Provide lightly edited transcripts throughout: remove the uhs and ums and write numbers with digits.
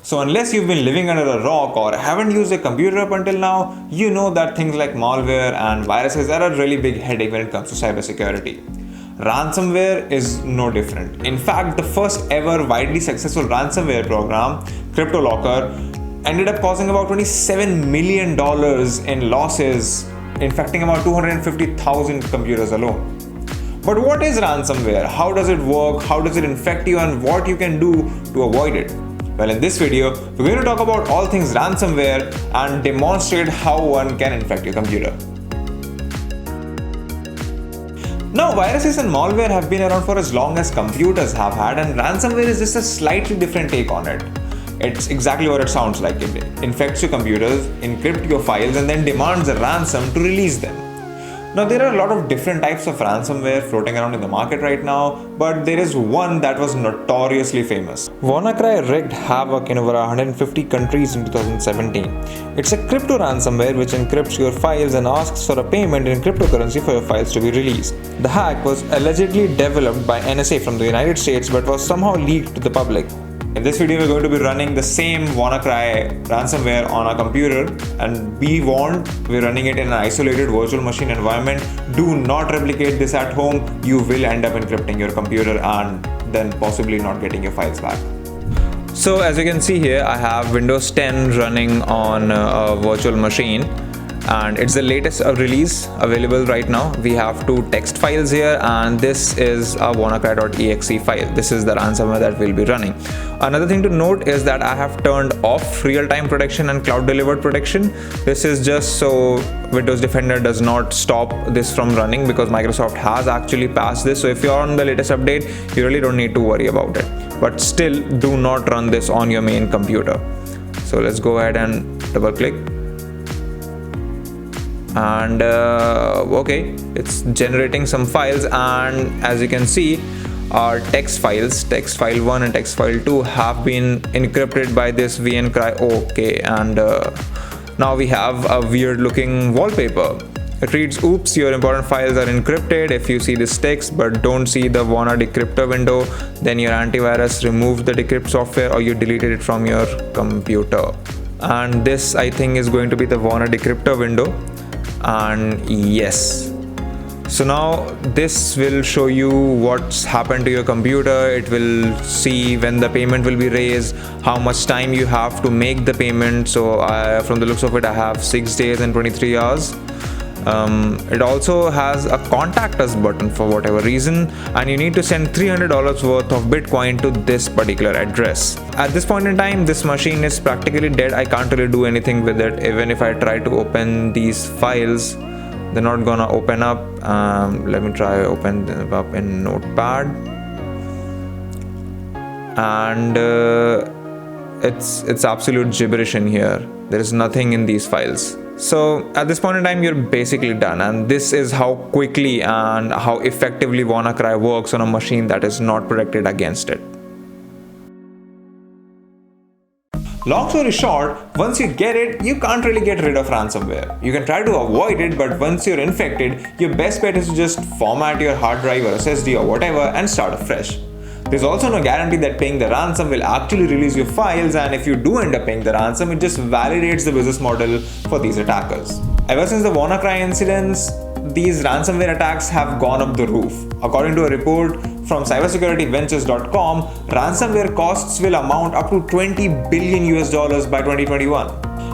So unless you've been living under a rock or haven't used a computer up until now, you know that things like malware and viruses are a really big headache when it comes to cybersecurity. Ransomware is no different. In fact, the first ever widely successful ransomware program, CryptoLocker, ended up causing about $27 million in losses, infecting about 250,000 computers alone. But what is ransomware? How does it work? How does it infect you? And what you can do to avoid it? Well, in this video, we're going to talk about all things ransomware and demonstrate how one can infect your computer. Now, viruses and malware have been around for as long as computers have had, and ransomware is just a slightly different take on it. It's exactly what it sounds like. It infects your computers, encrypts your files, and then demands a ransom to release them. Now, there are a lot of different types of ransomware floating around in the market right now, but there is one that was notoriously famous. WannaCry wreaked havoc in over 150 countries in 2017. It's a crypto ransomware which encrypts your files and asks for a payment in cryptocurrency for your files to be released. The hack was allegedly developed by NSA from the United States but was somehow leaked to the public. In this video, we're going to be running the same WannaCry ransomware on our computer, and be warned, we're running it in an isolated virtual machine environment. Do not replicate this at home. You will end up encrypting your computer and then possibly not getting your files back. So as you can see here, I have Windows 10 running on a virtual machine, and it's the latest release available right now. We have two text files here, and this is a WannaCry.exe file. This is the ransomware that we'll be running. Another thing to note is that I have turned off real-time protection and cloud delivered protection. This is just so Windows Defender does not stop this from running, because Microsoft has actually passed this. So if you're on the latest update, you really don't need to worry about it. But still, do not run this on your main computer. So let's go ahead and double click. And okay, it's generating some files, and as you can see, our text files, text file 1 and text file 2, have been encrypted by this vncry. Okay, and now we have a weird looking wallpaper. It reads, "Oops, your important files are encrypted." If you see this text but don't see the Wanna Decryptor window, then your antivirus removed the decrypt software or you deleted it from your computer. And this, I think, is going to be the Wanna Decryptor window. And yes, so now this will show you what's happened to your computer. It will see when the payment will be raised, how much time you have to make the payment. So from the looks of it, I have 6 days and 23 hours. It also has a contact us button for whatever reason, and you need to send $300 worth of Bitcoin to this particular address. At this point in time, this machine is practically dead. I can't really do anything with it. Even if I try to open these files, they're not gonna open up. Let me try open them up in Notepad, and it's absolute gibberish in here. There is nothing in these files. So at this point in time, you're basically done, and this is how quickly and how effectively WannaCry works on a machine that is not protected against it. Long story short, once you get it, you can't really get rid of ransomware. You can try to avoid it, but once you're infected, your best bet is to just format your hard drive or SSD or whatever and start afresh. There's also no guarantee that paying the ransom will actually release your files, and if you do end up paying the ransom, it just validates the business model for these attackers. Ever since the WannaCry incidents, these ransomware attacks have gone up the roof. According to a report from cybersecurityventures.com, ransomware costs will amount up to $20 billion by 2021.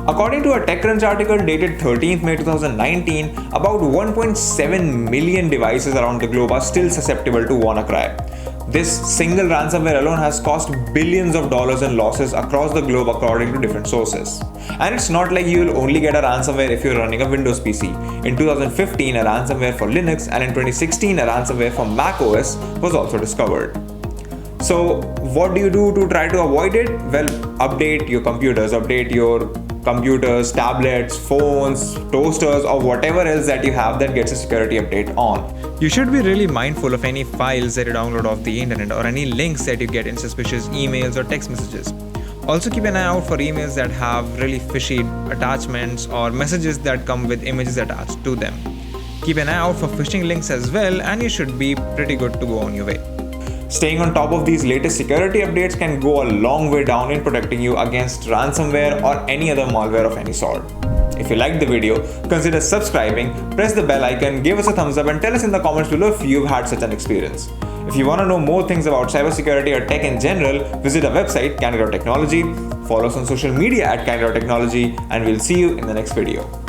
According to a TechCrunch article dated 13th May 2019, about 1.7 million devices around the globe are still susceptible to WannaCry. This single ransomware alone has cost billions of dollars in losses across the globe, according to different sources. And it's not like you'll only get a ransomware if you're running a Windows PC. In 2015, a ransomware for Linux, and in 2016, a ransomware for macOS was also discovered. So what do you do to try to avoid it? Well, update your computers, tablets, phones, toasters, or whatever else that you have that gets a security update on. You should be really mindful of any files that you download off the internet or any links that you get in suspicious emails or text messages. Also keep an eye out for emails that have really fishy attachments or messages that come with images attached to them. Keep an eye out for phishing links as well, and you should be pretty good to go on your way. Staying on top of these latest security updates can go a long way down in protecting you against ransomware or any other malware of any sort. If you liked the video, consider subscribing, press the bell icon, give us a thumbs up and tell us in the comments below if you've had such an experience. If you want to know more things about cybersecurity or tech in general, visit our website Candid.Technology, follow us on social media at Candid.Technology, and we'll see you in the next video.